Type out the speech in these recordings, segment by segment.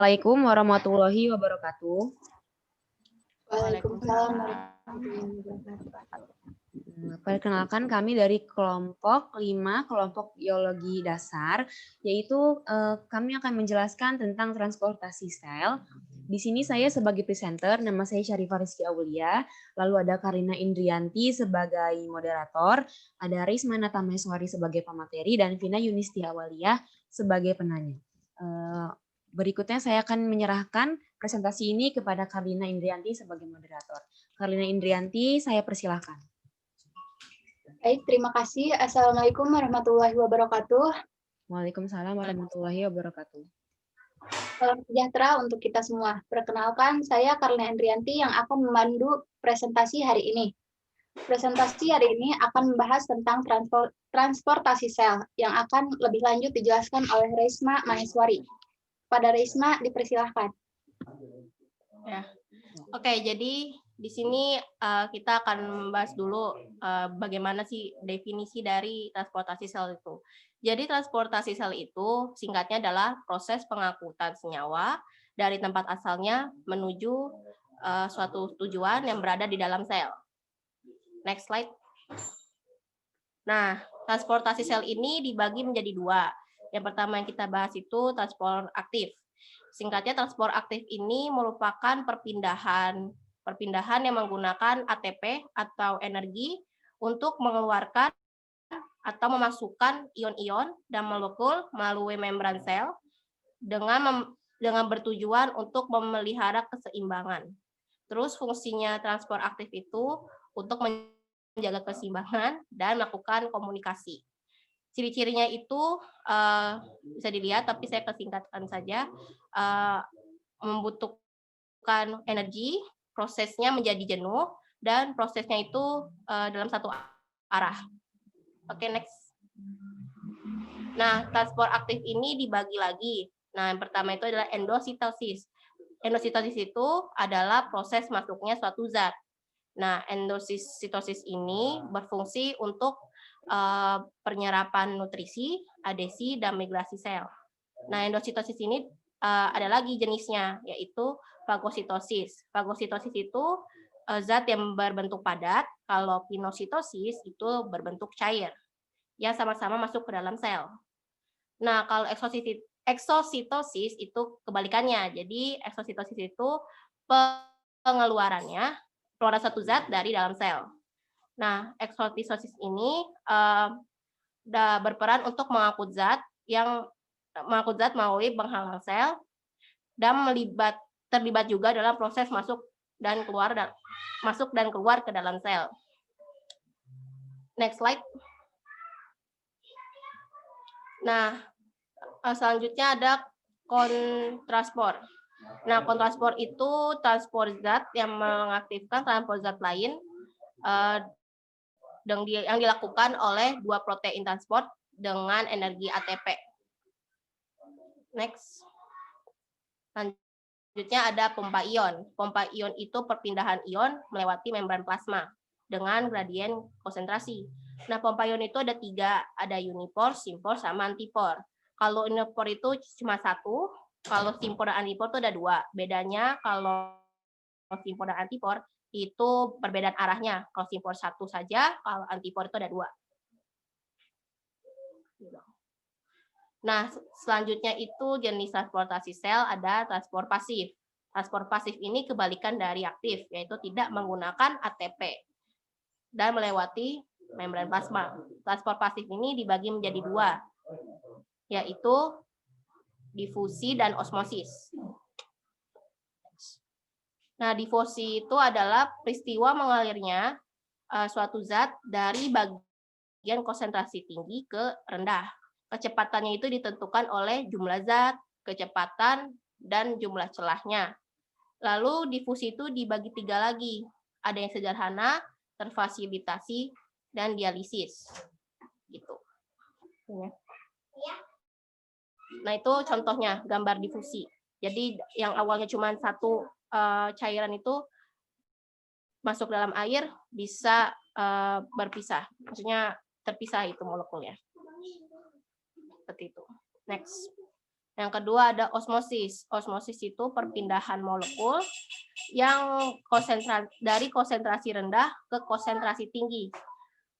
Assalamualaikum warahmatullahi wabarakatuh. Waalaikumsalam warahmatullahi wabarakatuh. Perkenalkan kami dari kelompok 5, kelompok biologi dasar, yaitu kami akan menjelaskan tentang transportasi sel. Di sini saya sebagai presenter, nama saya Syarifah Rizky Aulia, lalu ada Karina Indrianti sebagai moderator, ada Risma Natameswari sebagai pemateri, dan Vina Yunistia Awalia sebagai penanya. Berikutnya saya akan menyerahkan presentasi ini kepada Karina Indrianti sebagai moderator. Karina Indrianti, saya persilahkan. Baik, terima kasih. Assalamualaikum warahmatullahi wabarakatuh. Waalaikumsalam warahmatullahi wabarakatuh. Salam sejahtera untuk kita semua. Perkenalkan, saya Karina Indrianti yang akan memandu presentasi hari ini. Presentasi hari ini akan membahas tentang transportasi sel yang akan lebih lanjut dijelaskan oleh Risma Maheswari. Pada Risma, dipersilahkan. Ya. Oke, jadi di sini kita akan membahas dulu bagaimana sih definisi dari transportasi sel itu. Jadi transportasi sel itu singkatnya adalah proses pengangkutan senyawa dari tempat asalnya menuju suatu tujuan yang berada di dalam sel. Next slide. Nah, transportasi sel ini dibagi menjadi dua. Yang pertama yang kita bahas itu transport aktif. Singkatnya, transport aktif ini merupakan perpindahan yang menggunakan ATP atau energi untuk mengeluarkan atau memasukkan ion-ion dan molekul melalui membran sel dengan bertujuan untuk memelihara keseimbangan. Terus fungsinya transport aktif itu untuk menjaga keseimbangan dan melakukan komunikasi. Ciri-cirinya itu bisa dilihat, tapi saya kesingkatkan saja. Membutuhkan energi, prosesnya menjadi jenuh, dan prosesnya itu dalam satu arah. Oke, next. Nah, transport aktif ini dibagi lagi. Nah, yang pertama itu adalah endositosis. Endositosis itu adalah proses masuknya suatu zat. Nah, endositosis ini berfungsi untuk penyerapan nutrisi, adesi, dan migrasi sel. Nah, endositosis ini ada lagi jenisnya, yaitu fagositosis. Fagositosis itu zat yang berbentuk padat, kalau pinositosis itu berbentuk cair, yang sama-sama masuk ke dalam sel. Nah, kalau eksositosis itu kebalikannya. Jadi, eksositosis itu pengeluaran satu zat dari dalam sel. Nah, eksositosis ini berperan untuk mengangkut zat melalui penghalang sel dan terlibat juga dalam proses masuk dan keluar ke dalam sel. Next slide. Nah, selanjutnya ada kontraspor. Nah, kontraspor itu transport zat yang mengaktifkan transport zat lain yang dilakukan oleh dua protein transport dengan energi ATP. Next. Selanjutnya ada pompa ion. Pompa ion itu perpindahan ion melewati membran plasma dengan gradien konsentrasi. Nah, pompa ion itu ada 3, ada unipor, simpor, sama antipor. Kalau unipor itu cuma 1, kalau simpor dan antipor itu ada 2. Bedanya kalau simpor dan antipor itu perbedaan arahnya. Kalau simpor 1 saja, kalau antipor itu ada 2. Nah, selanjutnya itu jenis transportasi sel ada transport pasif. Transport pasif ini kebalikan dari aktif, yaitu tidak menggunakan ATP dan melewati membran plasma. Transport pasif ini dibagi menjadi 2, yaitu difusi dan osmosis. Nah, difusi itu adalah peristiwa mengalirnya suatu zat dari bagian konsentrasi tinggi ke rendah. Kecepatannya itu ditentukan oleh jumlah zat, kecepatan, dan jumlah celahnya. Lalu difusi itu dibagi 3 lagi. Ada yang sederhana, terfasilitasi, dan dialisis. Gitu. Nah, itu contohnya gambar difusi. Jadi yang awalnya cuma satu cairan itu masuk dalam air bisa berpisah. Maksudnya terpisah itu molekulnya. Seperti itu. Next. Yang kedua ada osmosis. Osmosis itu perpindahan molekul yang dari konsentrasi rendah ke konsentrasi tinggi.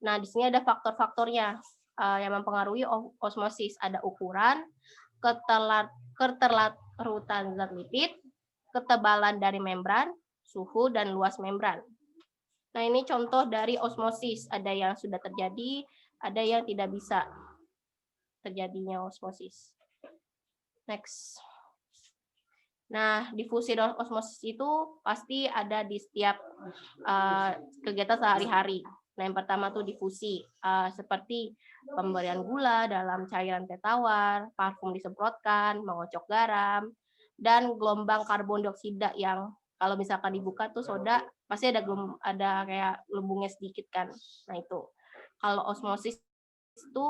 Nah, di sini ada faktor-faktornya yang mempengaruhi osmosis. Ada ukuran, keterlarutan zat lipid, ketebalan dari membran, suhu, dan luas membran. Nah, ini contoh dari osmosis. Ada yang sudah terjadi, ada yang tidak bisa terjadinya osmosis. Next. Nah, difusi dan osmosis itu pasti ada di setiap kegiatan sehari-hari. Nah, yang pertama tuh difusi, seperti pemberian gula dalam cairan teh tawar, parfum disemprotkan, mengocok garam, dan gelombang karbon dioksida yang kalau misalkan dibuka tuh soda pasti ada kayak lembungnya sedikit kan. Nah, itu. Kalau osmosis itu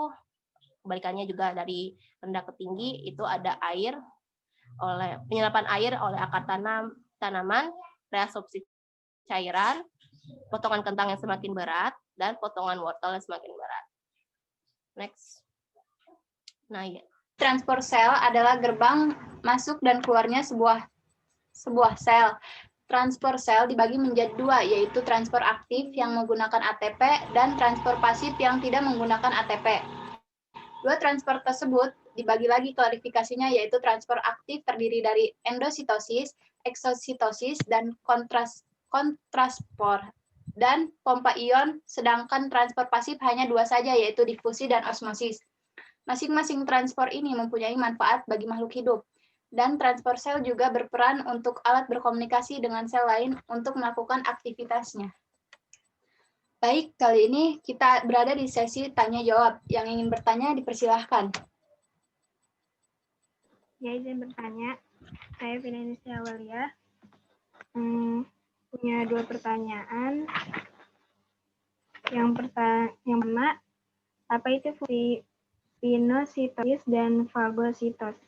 kebalikannya juga dari rendah ke tinggi, itu ada air oleh penyerapan air oleh akar tanaman, reabsorpsi cairan, potongan kentang yang semakin berat, dan potongan wortel yang semakin berat. Next. Nah, ya. Transport sel adalah gerbang masuk dan keluarnya sebuah sel. Transport sel dibagi menjadi dua, yaitu transport aktif yang menggunakan ATP dan transport pasif yang tidak menggunakan ATP. Dua transport tersebut dibagi lagi klarifikasinya, yaitu transport aktif terdiri dari endositosis, eksositosis, dan kontrasport dan pompa ion, sedangkan transport pasif hanya dua saja, yaitu difusi dan osmosis. Masing-masing transport ini mempunyai manfaat bagi makhluk hidup, dan transport sel juga berperan untuk alat berkomunikasi dengan sel lain untuk melakukan aktivitasnya. Baik, kali ini kita berada di sesi tanya-jawab. Yang ingin bertanya dipersilahkan. Ya, izin bertanya. Saya Finanisya Walia. Punya dua pertanyaan. Yang pertama, apa itu fungsi pinositosis dan fagositosis?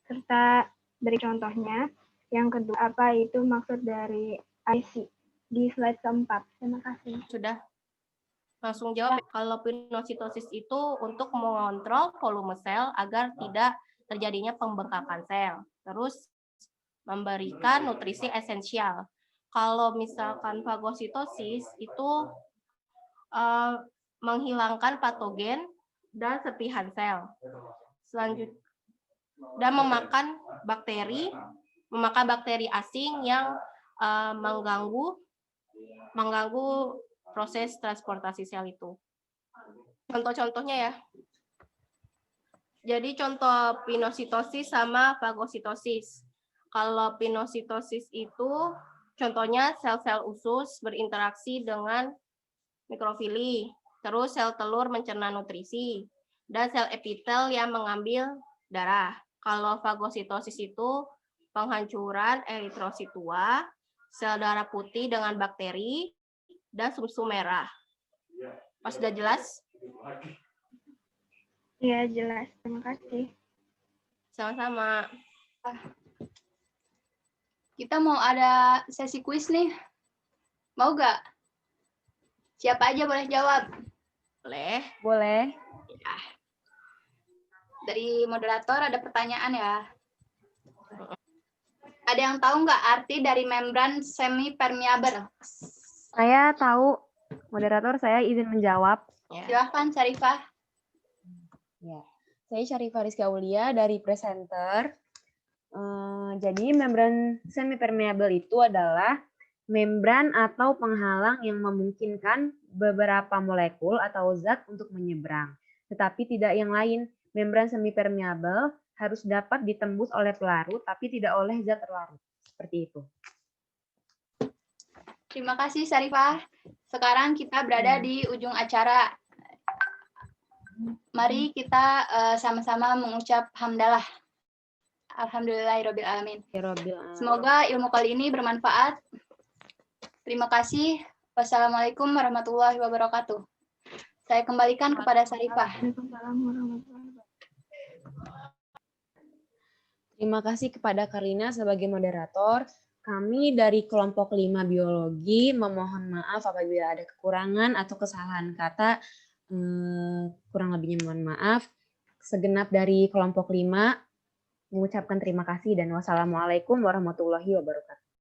Serta beri contohnya. Yang kedua, apa itu maksud dari IC? Di slide keempat. Terima kasih. Sudah langsung jawab. Kalau pinositosis itu untuk mengontrol volume sel agar tidak terjadinya pembengkakan sel. Terus memberikan nutrisi esensial. Kalau misalkan fagositosis itu menghilangkan patogen dan serpihan sel. Selanjutnya dan memakan bakteri asing yang mengganggu proses transportasi sel itu. Contoh-contohnya ya. Jadi contoh pinositosis sama fagositosis. Kalau pinositosis itu contohnya sel-sel usus berinteraksi dengan mikrofili, terus sel telur mencerna nutrisi, dan sel epitel yang mengambil darah. Kalau fagositosis itu penghancuran eritrosit tua, sel darah putih dengan bakteri, dan sumsum merah. Pas sudah jelas? Ya, jelas. Terima kasih. Sama-sama. Kita mau ada sesi kuis nih. Mau nggak? Siapa aja boleh jawab? Boleh. Boleh. Ya. Dari moderator ada pertanyaan ya. Ada yang tahu nggak arti dari membran semi-permeable? Saya tahu, moderator, saya izin menjawab. Ya. Silahkan, Syarifah. Ya, saya Syarifah Rizky Aulia dari presenter. Jadi membran semi-permeable itu adalah membran atau penghalang yang memungkinkan beberapa molekul atau zat untuk menyeberang, tetapi tidak yang lain. Membran semi-permeable harus dapat ditembus oleh pelarut, tapi tidak oleh zat terlarut. Seperti itu. Terima kasih, Syarifah. Sekarang kita berada di ujung acara. Mari kita sama-sama mengucap hamdalah. Alhamdulillahirrabbilalamin. Semoga ilmu kali ini bermanfaat. Terima kasih. Wassalamualaikum warahmatullahi wabarakatuh. Saya kembalikan kepada Syarifah. Terima kasih kepada Karina sebagai moderator. Kami dari kelompok 5 biologi memohon maaf apabila ada kekurangan atau kesalahan kata. Kurang lebihnya mohon maaf. Segenap dari kelompok 5 mengucapkan terima kasih dan wassalamualaikum warahmatullahi wabarakatuh.